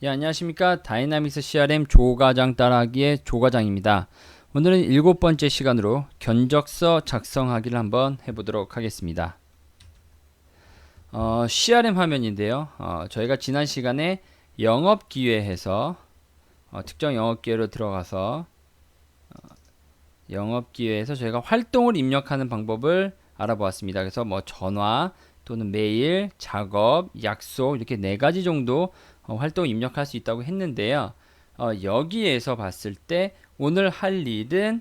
예, 안녕하십니까. 다이나믹스 CRM 조과장 따라하기의 조과장입니다. 오늘은 7번째 시간으로 견적서 작성하기를 한번 해보도록 하겠습니다. CRM 화면인데요. 저희가 지난 시간에 영업기회해서 특정 영업기회로 들어가서 영업기회에서 저희가 활동을 입력하는 방법을 알아보았습니다. 그래서 뭐 전화 또는 메일, 작업, 약속 이렇게 4가지 정도 활동 입력할 수 있다고 했는데요. 여기에서 봤을 때 오늘 할 일은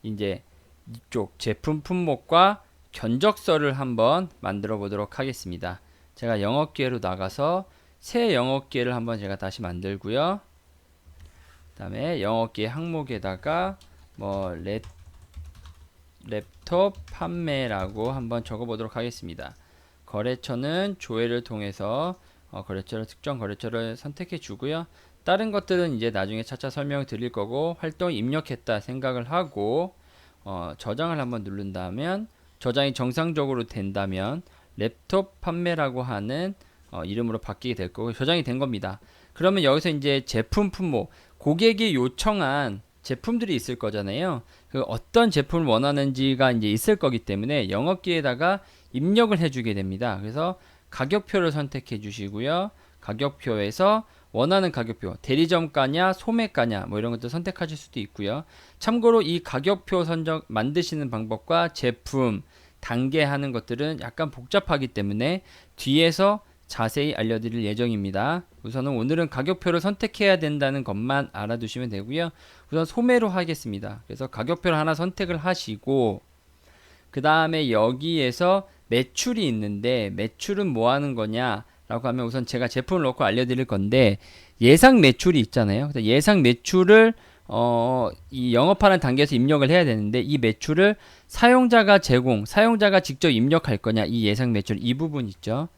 이제 이쪽 제품 품목과 견적서를 한번 만들어 보도록 하겠습니다. 제가 영업기회로 나가서 새 영업기회를 한번 제가 다시 만들고요. 그 다음에 영업기회 항목에다가 뭐 랩톱 판매라고 한번 적어 보도록 하겠습니다. 거래처는 조회를 통해서 거래처를 특정 거래처를 선택해 주고요. 다른 것들은 이제 나중에 차차 설명을 드릴 거고, 활동 입력했다 생각을 하고 저장을 한번 누른다면, 저장이 정상적으로 된다면 랩톱 판매라고 하는 이름으로 바뀌게 될 거고, 저장이 된 겁니다. 그러면 여기서 이제 제품 품목, 고객이 요청한 제품들이 있을 거잖아요. 그 어떤 제품을 원하는지가 이제 있을 거기 때문에 영업기에다가 입력을 해주게 됩니다. 그래서 가격표를 선택해 주시고요. 가격표에서 원하는 가격표, 대리점가냐, 소매가냐, 뭐 이런 것들 선택하실 수도 있고요. 참고로 이 가격표 선정 만드시는 방법과 제품, 단계 하는 것들은 약간 복잡하기 때문에 뒤에서 자세히 알려드릴 예정입니다. 우선은 오늘은 가격표를 선택해야 된다는 것만 알아두시면 되고요. 우선 소매로 하겠습니다. 그래서 가격표를 하나 선택을 하시고, 그 다음에 여기에서 매출이 있는데, 매출은 뭐 하는 거냐 라고 하면, 우선 제가 제품을 넣고 알려드릴 건데, 예상 매출이 있잖아요. 그래서 예상 매출을 이 영업하는 단계에서 입력을 해야 되는데, 이 매출을 사용자가 사용자가 직접 입력할 거냐, 이 예상 매출, 이 부분 있죠.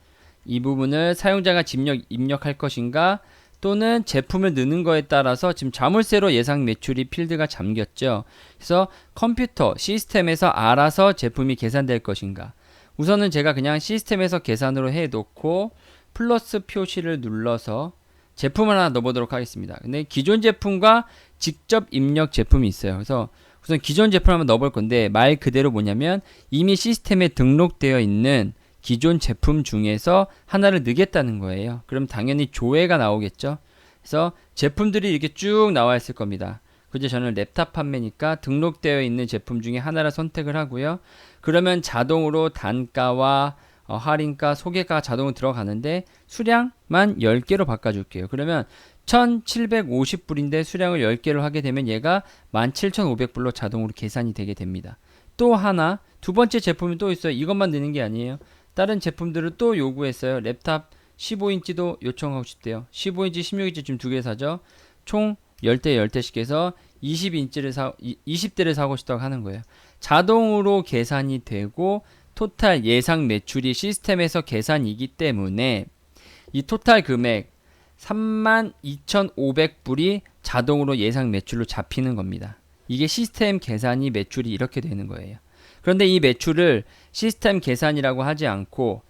이 부분을 사용자가 입력할 것인가, 또는 제품을 넣는 거에 따라서 지금 자물쇠로 예상 매출이 필드가 잠겼죠. 그래서 컴퓨터 시스템에서 알아서 제품이 계산될 것인가. 우선은 제가 그냥 시스템에서 계산으로 해 놓고 플러스 표시를 눌러서 제품을 하나 넣어보도록 하겠습니다. 근데 기존 제품과 직접 입력 제품이 있어요. 그래서 우선 기존 제품을 한번 넣어볼 건데, 말 그대로 뭐냐면 이미 시스템에 등록되어 있는 기존 제품 중에서 하나를 넣겠다는 거예요. 그럼 당연히 조회가 나오겠죠. 그래서 제품들이 이렇게 쭉 나와 있을 겁니다. 그죠? 저는 랩탑 판매니까 등록되어 있는 제품 중에 하나를 선택을 하고요. 그러면 자동으로 단가와 할인가, 소개가 자동으로 들어가는데 수량만 10개로 바꿔줄게요. 그러면 1750불인데 수량을 10개로 하게 되면 얘가 17,500불로 자동으로 계산이 되게 됩니다. 또 하나, 두 번째 제품이 또 있어요. 이것만 넣는 게 아니에요. 다른 제품들을 또 요구했어요. 랩탑 15인치도 요청하고 싶대요. 15인치, 16인치 지금 2개 사죠. 총 10대 10대씩 해서 20대를 사고 싶다고 하는 거예요. 자동으로 계산이 되고 토탈 예상 매출이 시스템에서 계산이기 때문에 이 토탈 금액 32,500불이 자동으로 예상 매출로 잡히는 겁니다. 이게 시스템 계산이 매출이 이렇게 되는 거예요. 그런데 이 매출을 시스템 계산이라고 하지 않고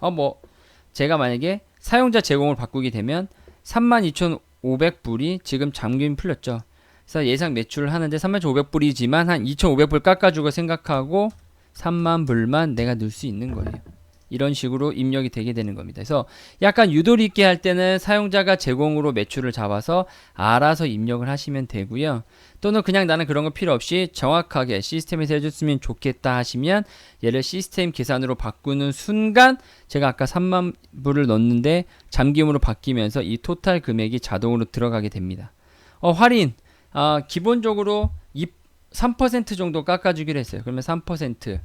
제가 만약에 사용자 제공을 바꾸게 되면 32,500불이 지금 잠김이 풀렸죠. 그래서 예상 매출을 하는데 32,500불이지만 한 2,500불 깎아주고 생각하고 3만불만 내가 넣을 수 있는 거예요. 이런 식으로 입력이 되게 되는 겁니다. 그래서 약간 유도리 있게 할 때는 사용자가 제공으로 매출을 잡아서 알아서 입력을 하시면 되고요. 또는 그냥 나는 그런 거 필요 없이 정확하게 시스템에서 해줬으면 좋겠다 하시면 얘를 시스템 계산으로 바꾸는 순간 제가 아까 3만불을 넣었는데 잠김으로 바뀌면서 이 토탈 금액이 자동으로 들어가게 됩니다. 할인 기본적으로 3% 정도 깎아주기로 했어요. 그러면 3%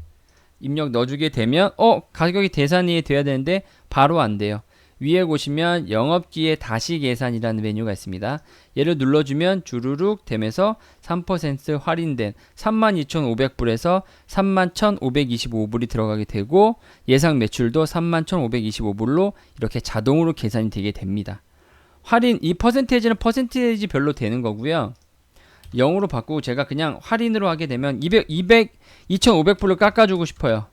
입력 넣어주게 되면 가격이 계산이 돼야 되는데 바로 안 돼요. 위에 보시면 영업기에 다시 계산이라는 메뉴가 있습니다. 얘를 눌러주면 주르륵 되면서 3% 할인된 32,500불에서 31,525불이 들어가게 되고 예상 매출도 31,525불로 이렇게 자동으로 계산이 되게 됩니다. 할인 이 퍼센테이지는 퍼센테이지 별로 되는 거고요. 0으로 바꾸고 제가 그냥 할인으로 하게 되면 2,500불을 깎아주고 싶어요.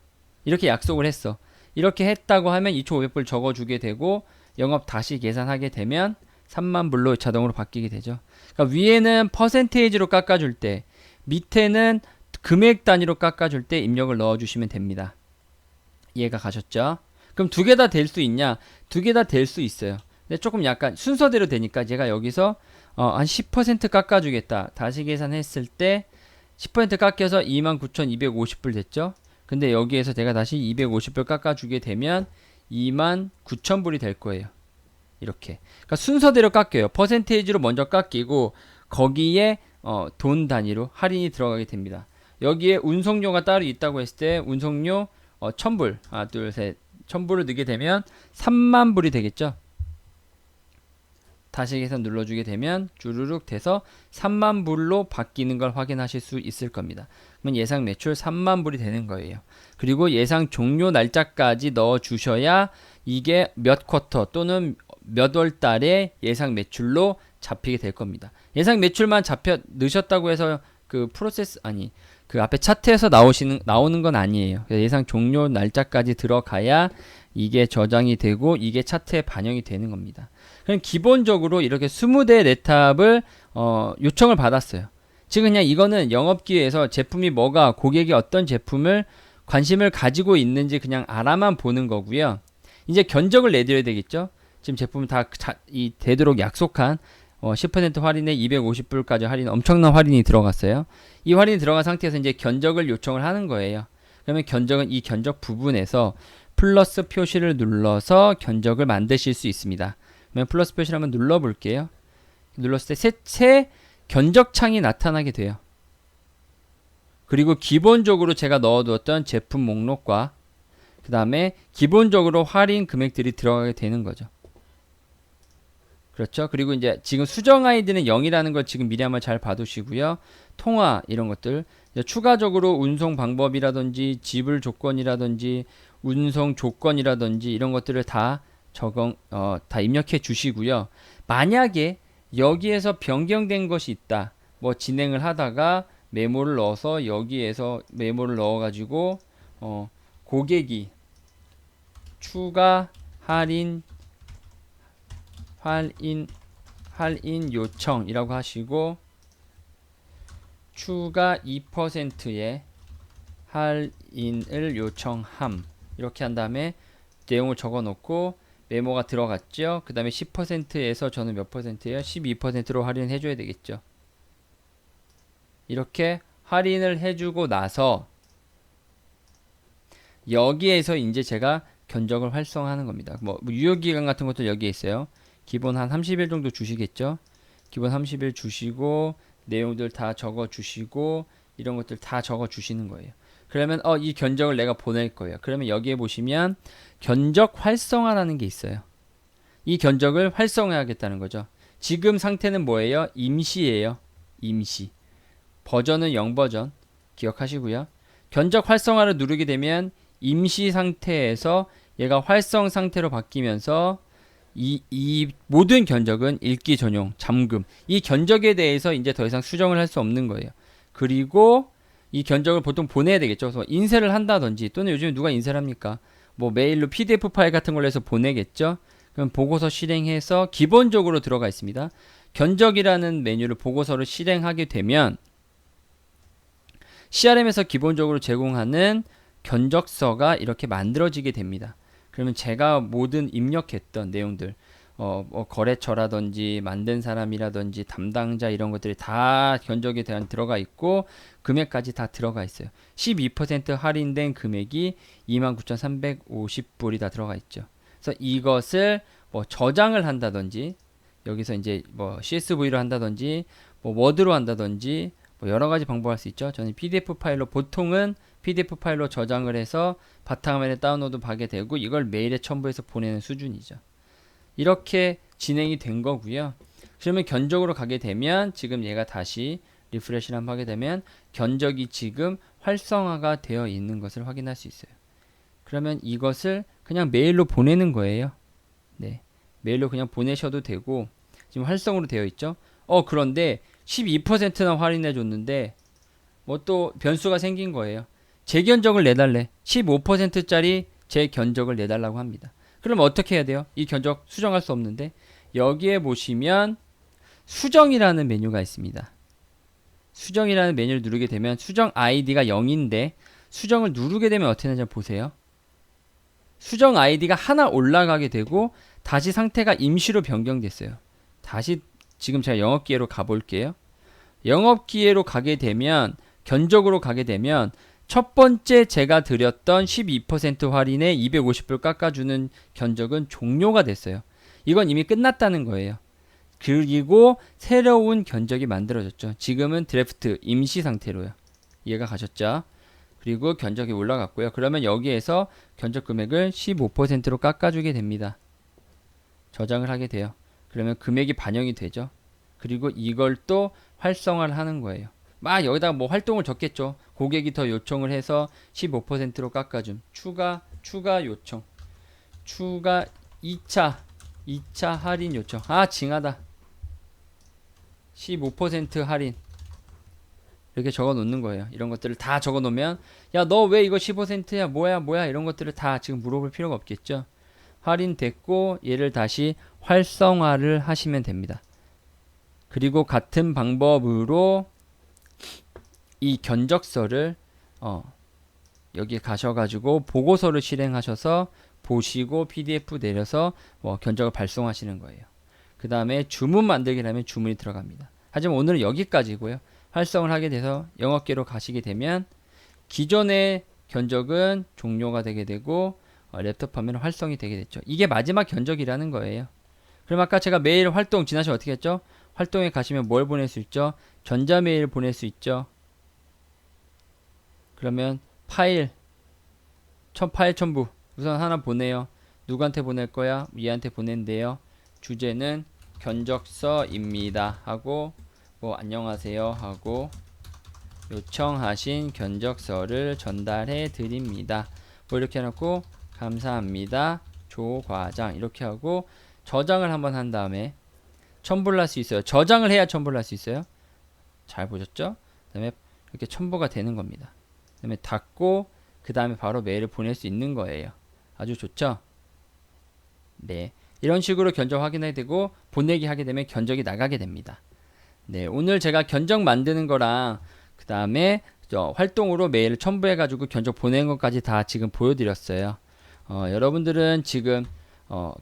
이렇게 약속을 했어. 이렇게 했다고 하면 2,500불 적어주게 되고 영업 다시 계산하게 되면 3만 불로 자동으로 바뀌게 되죠. 그러니까 위에는 퍼센테이지로 깎아줄 때, 밑에는 금액 단위로 깎아줄 때 입력을 넣어주시면 됩니다. 이해가 가셨죠? 그럼 두 개 다 될 수 있냐? 두 개 다 될 수 있어요. 근데 조금 약간 순서대로 되니까 제가 여기서 한 10% 깎아주겠다. 다시 계산했을 때 10% 깎여서 29,250불 됐죠? 근데 여기에서 제가 다시 250불 깎아주게 되면 29,000불이 될 거예요. 이렇게. 그러니까 순서대로 깎여요. 퍼센테이지로 먼저 깎이고 거기에 돈 단위로 할인이 들어가게 됩니다. 여기에 운송료가 따로 있다고 했을 때 운송료 1000불, 하나, 둘, 셋, 1000불을 넣게 되면 3만 불이 되겠죠. 다시 계산 눌러주게 되면 주르륵 돼서 3만 불로 바뀌는 걸 확인하실 수 있을 겁니다. 그러면 예상 매출 3만 불이 되는 거예요. 그리고 예상 종료 날짜까지 넣어주셔야 이게 몇 쿼터 또는 몇 월 달에 예상 매출로 잡히게 될 겁니다. 예상 매출만 넣으셨다고 해서 그 프로세스 아니 그 앞에 차트에서 나오는 건 아니에요. 예상 종료 날짜까지 들어가야 이게 저장이 되고 이게 차트에 반영이 되는 겁니다. 그럼 기본적으로 이렇게 20대 랩탑을 요청을 받았어요. 지금 그냥 이거는 영업기회에서 제품이 뭐가 고객이 어떤 제품을 관심을 가지고 있는지 그냥 알아만 보는 거고요. 이제 견적을 내드려야 되겠죠. 지금 제품 다 되도록 약속한 10% 할인에 250불까지 할인, 엄청난 할인이 들어갔어요. 이 할인이 들어간 상태에서 이제 견적을 요청을 하는 거예요. 그러면 견적은 이 견적 부분에서 플러스 표시를 눌러서 견적을 만드실 수 있습니다. 그러면 플러스 표시를 한번 눌러볼게요. 눌렀을 때 새 견적 창이 나타나게 돼요. 그리고 기본적으로 제가 넣어두었던 제품 목록과 그 다음에 기본적으로 할인 금액들이 들어가게 되는 거죠. 그렇죠. 그리고 이제 지금 수정 아이디는 0이라는 걸 지금 미리 한번 잘 봐두시고요. 통화 이런 것들 추가적으로 운송 방법이라든지 지불 조건이라든지 운송 조건이라든지 이런 것들을 다 다 입력해 주시고요. 만약에 여기에서 변경된 것이 있다. 뭐 진행을 하다가 메모를 넣어서 여기에서 메모를 넣어 가지고 고객이 추가 할인 요청이라고 하시고 추가 2%의 할인을 요청함 이렇게 한 다음에 내용을 적어 놓고 메모가 들어갔죠. 그 다음에 10%에서 저는 몇 %예요? 12%로 할인해 줘야 되겠죠. 이렇게 할인을 해주고 나서 여기에서 이제 제가 견적을 활성화하는 겁니다. 뭐 유효기간 같은 것도 여기에 있어요. 기본 한 30일 정도 주시겠죠. 기본 30일 주시고 내용들 다 적어 주시고 이런 것들 다 적어 주시는 거예요. 그러면 이 견적을 내가 보낼 거예요. 그러면 여기에 보시면 견적 활성화라는 게 있어요. 이 견적을 활성화하겠다는 거죠. 지금 상태는 뭐예요? 임시예요. 임시. 버전은 0버전 기억하시고요. 견적 활성화를 누르게 되면 임시 상태에서 얘가 활성 상태로 바뀌면서 이 모든 견적은 읽기 전용, 잠금 이 견적에 대해서 이제 더 이상 수정을 할 수 없는 거예요. 그리고 이 견적을 보통 보내야 되겠죠. 그래서 인쇄를 한다든지 또는 요즘 누가 인쇄를 합니까? 뭐 메일로 PDF 파일 같은 걸로 해서 보내겠죠. 그럼 보고서 실행해서 기본적으로 들어가 있습니다. 견적이라는 메뉴를 보고서를 실행하게 되면 CRM에서 기본적으로 제공하는 견적서가 이렇게 만들어지게 됩니다. 그러면 제가 모든 입력했던 내용들 뭐 거래처라든지 만든 사람이라든지 담당자 이런 것들이 다 견적에 대한 들어가 있고 금액까지 다 들어가 있어요. 12% 할인된 금액이 29,350불이 다 들어가 있죠. 그래서 이것을 뭐 저장을 한다든지 여기서 이제 뭐 CSV로 한다든지 뭐 워드로 한다든지 뭐 여러 가지 방법을 할 수 있죠. 저는 PDF 파일로 보통은 PDF 파일로 저장을 해서 바탕화면에 다운로드 하게 되고 이걸 메일에 첨부해서 보내는 수준이죠. 이렇게 진행이 된 거고요. 그러면 견적으로 가게 되면 지금 얘가 다시 리프레시를 한번 하게 되면 견적이 지금 활성화가 되어 있는 것을 확인할 수 있어요. 그러면 이것을 그냥 메일로 보내는 거예요. 네, 메일로 그냥 보내셔도 되고 지금 활성으로 되어 있죠. 그런데 12%나 할인해 줬는데 뭐 또 변수가 생긴 거예요. 제 견적을 내달래. 15%짜리 제 견적을 내달라고 합니다. 그럼 어떻게 해야 돼요? 이 견적 수정할 수 없는데 여기에 보시면 수정이라는 메뉴가 있습니다. 수정이라는 메뉴를 누르게 되면 수정 아이디가 0인데 수정을 누르게 되면 어떻게 되는지 보세요. 수정 아이디가 하나 올라가게 되고 다시 상태가 임시로 변경됐어요. 다시 지금 제가 영업기회로 가볼게요. 영업기회로 가게 되면 견적으로 가게 되면 첫 번째 제가 드렸던 12% 할인에 250불 깎아주는 견적은 종료가 됐어요. 이건 이미 끝났다는 거예요. 그리고 새로운 견적이 만들어졌죠. 지금은 드래프트 임시 상태로요. 이해가 가셨죠? 그리고 견적이 올라갔고요. 그러면 여기에서 견적 금액을 15%로 깎아주게 됩니다. 저장을 하게 돼요. 그러면 금액이 반영이 되죠. 그리고 이걸 또 활성화를 하는 거예요. 막 여기다가 뭐 활동을 적겠죠. 고객이 더 요청을 해서 15%로 깎아줌. 추가 요청. 추가 2차 할인 요청. 아, 징하다. 15% 할인. 이렇게 적어 놓는 거예요. 이런 것들을 다 적어 놓으면 야, 너 왜 이거 15%야? 뭐야? 이런 것들을 다 지금 물어볼 필요가 없겠죠. 할인됐고 얘를 다시 활성화를 하시면 됩니다. 그리고 같은 방법으로 이 견적서를 여기 가셔가지고 보고서를 실행하셔서 보시고 PDF 내려서 견적을 발송하시는 거예요. 그 다음에 주문 만들기라면 주문이 들어갑니다. 하지만 오늘은 여기까지고요. 활성을 하게 돼서 영업계로 가시게 되면 기존의 견적은 종료가 되게 되고 랩톱 화면 활성이 되게 됐죠. 이게 마지막 견적이라는 거예요. 그럼 아까 제가 메일 활동 지나시면 어떻게 했죠? 활동에 가시면 뭘 보낼 수 있죠? 전자메일 보낼 수 있죠. 그러면 파일 첨부 우선 하나 보내요. 누구한테 보낼 거야? 얘한테 보낸대요. 주제는 견적서입니다 하고 뭐 안녕하세요 하고 요청하신 견적서를 전달해 드립니다. 뭐 이렇게 해놓고 감사합니다 조 과장 이렇게 하고 저장을 한번 한 다음에 첨부를 할 수 있어요. 저장을 해야 첨부를 할 수 있어요. 잘 보셨죠? 그 다음에 이렇게 첨부가 되는 겁니다. 그 다음에 닫고 그 다음에 바로 메일을 보낼 수 있는 거예요. 아주 좋죠? 네, 이런 식으로 견적 확인하게 되고 보내기 하게 되면 견적이 나가게 됩니다. 네, 오늘 제가 견적 만드는 거랑 그 다음에 활동으로 메일을 첨부해 가지고 견적 보내는 것까지 다 지금 보여드렸어요. 여러분들은 지금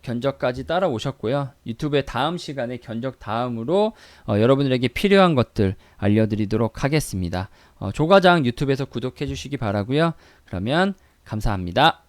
견적까지 따라오셨고요. 유튜브의 다음 시간에 견적 다음으로 여러분들에게 필요한 것들 알려드리도록 하겠습니다. 조과장 유튜브에서 구독해 주시기 바라고요. 그러면 감사합니다.